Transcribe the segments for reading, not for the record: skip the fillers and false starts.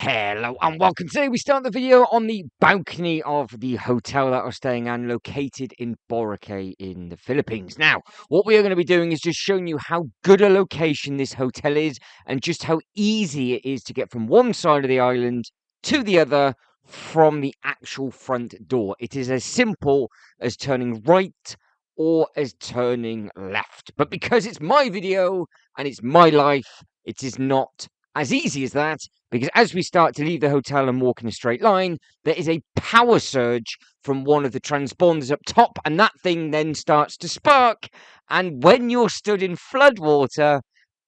Hello and welcome. Today we start the video on the balcony of the hotel that we're staying at, located in Boracay in the Philippines. Now, what we are going to be doing is just showing you how good a location this hotel is and just how easy it is to get from one side of the island to the other from the actual front door. It is as simple as turning right or as turning left. But because it's my video and it's my life, it is not as easy as that, because as we start to leave the hotel and walk in a straight line, there is a power surge from one of the transponders up top, and that thing then starts to spark. And when you're stood in floodwater,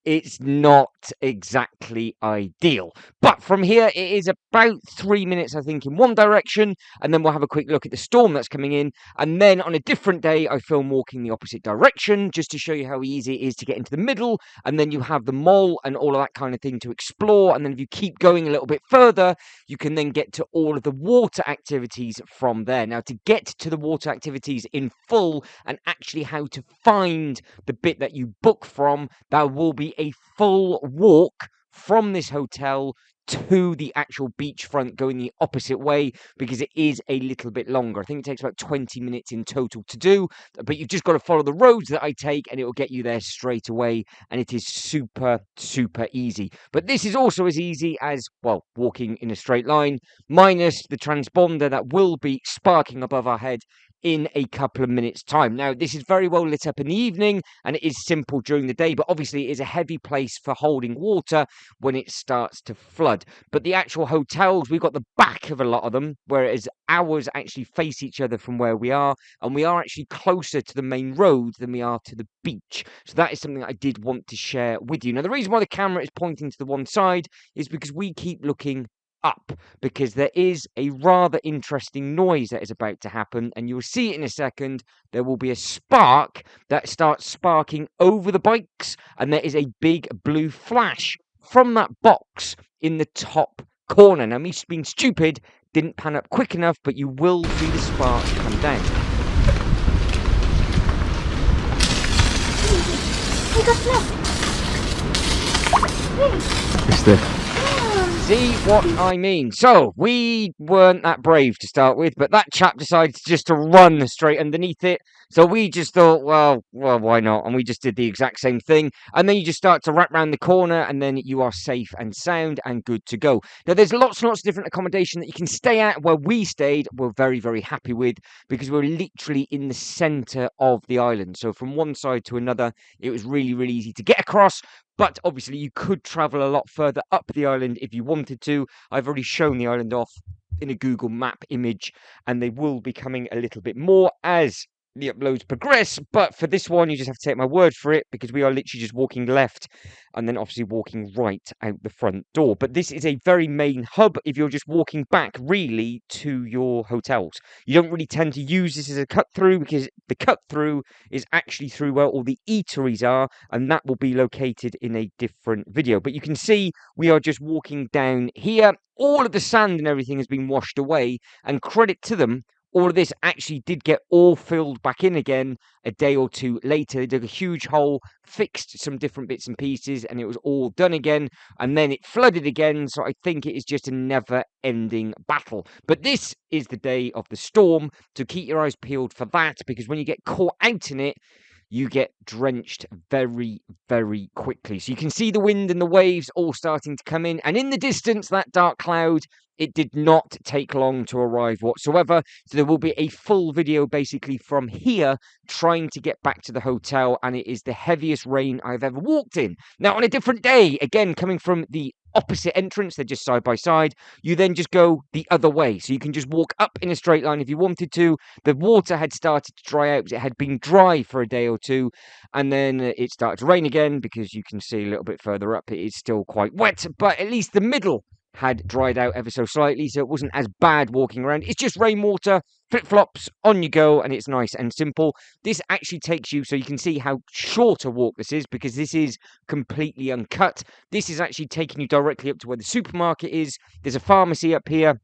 it's not exactly ideal. But from here, it is about 3 minutes, I think, in one direction, and then we'll have a quick look at the storm that's coming in. And then on a different day, I film walking the opposite direction just to show you how easy it is to get into the middle. And then you have the mall and all of that kind of thing to explore. And then if you keep going a little bit further, you can then get to all of the water activities from there. Now, to get to the water activities in full and actually how to find the bit that you book from, there will be a full walk from this hotel to the actual beachfront going the opposite way, because it is a little bit longer. I think it takes about 20 minutes in total to do, but you've just got to follow the roads that I take and it will get you there straight away, and it is super easy. But this is also as easy as, well, walking in a straight line, minus the transponder that will be sparking above our head in a couple of minutes' time. Now, this is very well lit up in the evening, and it is simple during the day, but obviously it is a heavy place for holding water when it starts to flood. But the actual hotels, we've got the back of a lot of them, whereas ours actually face each other from where we are, and we are actually closer to the main road than we are to the beach. So that is something I did want to share with you. Now, the reason why the camera is pointing to the one side is because we keep looking up, because there is a rather interesting noise that is about to happen, and you'll see it in a second. There will be a spark that starts sparking over the bikes, and there is a big blue flash from that box in the top corner. Now, me being stupid, didn't pan up quick enough, but you will see the spark come down. I got flat. It's the See what I mean? So, we weren't that brave to start with, but that chap decided just to run straight underneath it. So we just thought, well, why not? And we just did the exact same thing. And then you just start to wrap around the corner, and then you are safe and sound and good to go. Now, there's lots and lots of different accommodation that you can stay at. Where we stayed, we're very happy with, because we're literally in the centre of the island. So from one side to another, it was really easy to get across. But obviously, you could travel a lot further up the island if you wanted to. I've already shown the island off in a Google map image, and they will be coming a little bit more as the uploads progress. But for this one, you just have to take my word for it, because we are literally just walking left and then obviously walking right out the front door. But this is a very main hub if you're just walking back really to your hotels. You don't really tend to use this as a cut through, because the cut through is actually through where all the eateries are, and that will be located in a different video. But you can see we are just walking down here. All of the sand and everything has been washed away, and credit to them, all of this actually did get all filled back in again a day or two later. They dug a huge hole, fixed some different bits and pieces, and it was all done again. And then it flooded again. So I think it is just a never-ending battle. But this is the day of the storm, so keep your eyes peeled for that, because when you get caught out in it, you get drenched very quickly. So you can see the wind and the waves all starting to come in. And in the distance, that dark cloud, it did not take long to arrive whatsoever. So there will be a full video basically from here trying to get back to the hotel. And it is the heaviest rain I've ever walked in. Now, on a different day, again, coming from the opposite entrance, they're just side by side, you then just go the other way, so you can just walk up in a straight line if you wanted to. The water had started to dry out because it had been dry for a day or two, and then it started to rain again, because you can see a little bit further up it is still quite wet, but at least the middle had dried out ever so slightly, so it wasn't as bad walking around. It's just rainwater, flip-flops, on you go, and it's nice and simple. This actually takes you, so you can see how short a walk this is, because this is completely uncut. This is actually taking you directly up to where the supermarket is. There's a pharmacy up here.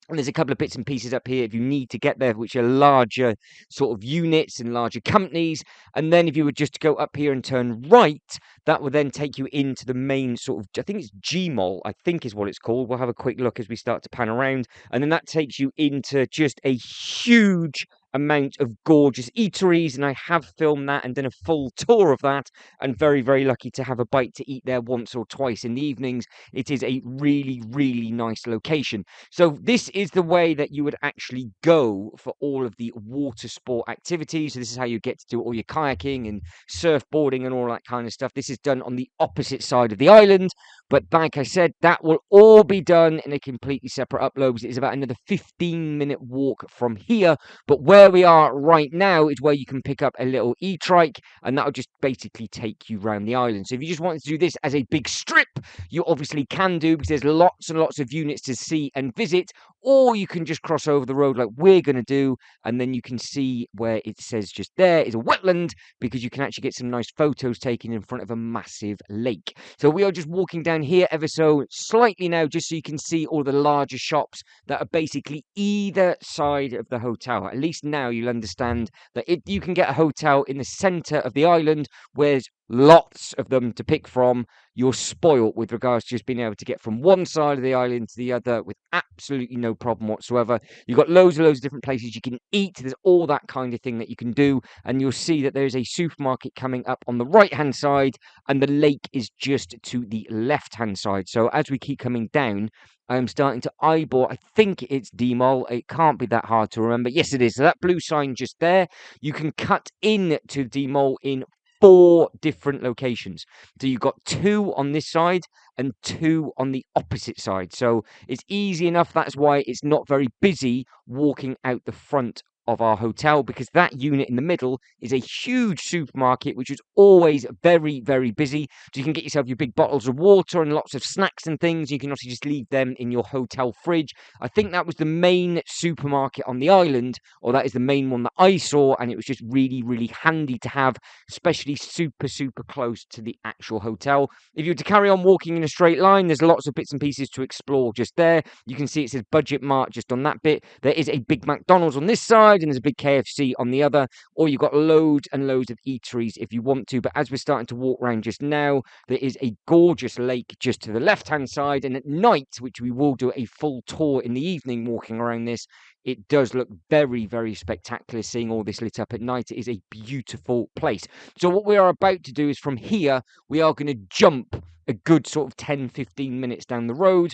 And there's a couple of bits and pieces up here if you need to get there, which are larger sort of units and larger companies. And then if you were just to go up here and turn right, that will then take you into the main sort of, I think it's Gmall, I think is what it's called. We'll have a quick look as we start to pan around. And then that takes you into just a huge amount of gorgeous eateries. And I have filmed that and done a full tour of that. And very, very lucky to have a bite to eat there once or twice in the evenings. It is a really, really nice location. So this is the way that you would actually go for all of the water sport activities. So this is how you get to do all your kayaking and surfboarding and all that kind of stuff. This is done on the opposite side of the island. But like I said, that will all be done in a completely separate upload. It is about another 15-minute walk from here. But where we are right now is where you can pick up a little e-trike, and that'll just basically take you around the island. So if you just wanted to do this as a big strip, you obviously can do, because there's lots and lots of units to see and visit, or you can just cross over the road like we're going to do, and then you can see where it says just there is a wetland, because you can actually get some nice photos taken in front of a massive lake. So we are just walking down here ever so slightly now, just so you can see all the larger shops that are basically either side of the hotel. At least now you'll understand that if you can get a hotel in the center of the island, where there's lots of them to pick from, you're spoilt with regards to just being able to get from one side of the island to the other with absolutely no problem whatsoever. You've got loads and loads of different places you can eat. There's all that kind of thing that you can do. And you'll see that there's a supermarket coming up on the right-hand side, and the lake is just to the left-hand side. So as we keep coming down, I'm starting to eyeball, I think it's D-Mall. It can't be that hard to remember. Yes, it is. So that blue sign just there, you can cut in to D-Mall in 4 different locations. So you've got 2 on this side and 2 on the opposite side. So it's easy enough. That's why it's not very busy walking out the front of our hotel, because that unit in the middle is a huge supermarket, which is always very, very busy. So you can get yourself your big bottles of water and lots of snacks and things. You can also just leave them in your hotel fridge. I think that was the main supermarket on the island, or that is the main one that I saw, and it was just really, really handy to have, especially super, super close to the actual hotel. If you were to carry on walking in a straight line, there's lots of bits and pieces to explore just there. You can see it says Budget Mart just on that bit. There is a big McDonald's on this side, and there's a big KFC on the other, or you've got loads and loads of eateries if you want to. But as we're starting to walk around just now, there is a gorgeous lake just to the left-hand side, and at night, which we will do a full tour in the evening walking around this, it does look very, very spectacular seeing all this lit up at night. It is a beautiful place. So what we are about to do is, from here, we are going to jump a good sort of 10-15 minutes down the road,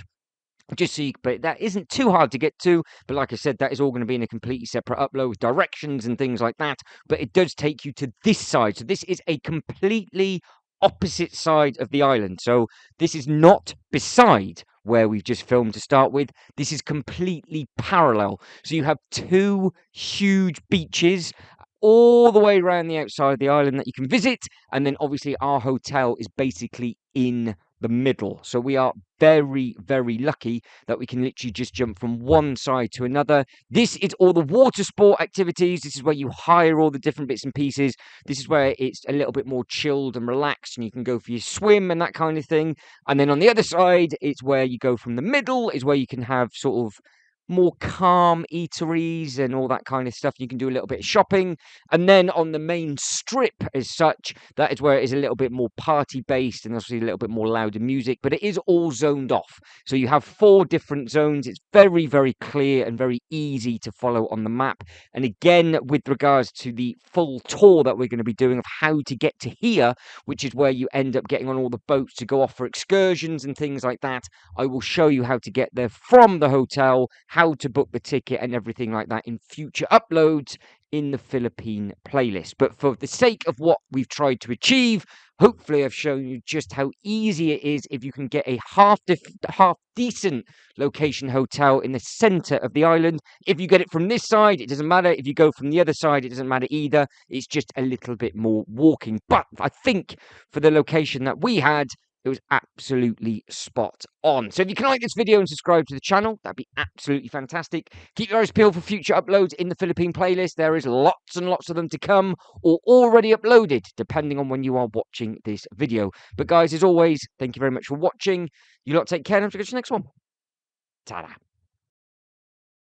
just so you, but that isn't too hard to get to. But like I said, that is all going to be in a completely separate upload with directions and things like that. But it does take you to this side. So this is a completely opposite side of the island. So this is not beside where we've just filmed to start with. This is completely parallel. So you have 2 huge beaches all the way around the outside of the island that you can visit. And then obviously our hotel is basically in the middle. So we are very, very lucky that we can literally just jump from one side to another. This is all the water sport activities. This is where you hire all the different bits and pieces. This is where it's a little bit more chilled and relaxed, and you can go for your swim and that kind of thing. And then on the other side, it's where you go from the middle, is where you can have sort of more calm eateries and all that kind of stuff. You can do a little bit of shopping. And then on the main strip as such, that is where it is a little bit more party based and obviously a little bit more louder music, but it is all zoned off. So you have 4 different zones. It's very, very clear and very easy to follow on the map. And again, with regards to the full tour that we're going to be doing of how to get to here, which is where you end up getting on all the boats to go off for excursions and things like that, I will show you how to get there from the hotel, how to book the ticket and everything like that in future uploads in the Philippine playlist. But for the sake of what we've tried to achieve, hopefully I've shown you just how easy it is if you can get a half decent location hotel in the center of the island. If you get it from this side, it doesn't matter. If you go from the other side, it doesn't matter either. It's just a little bit more walking. But I think for the location that we had, it was absolutely spot on. So if you can like this video and subscribe to the channel, that'd be absolutely fantastic. Keep your eyes peeled for future uploads in the Philippine playlist. There is lots and lots of them to come, or already uploaded, depending on when you are watching this video. But guys, as always, thank you very much for watching. You lot take care, and I'll see you next one. Ta-da.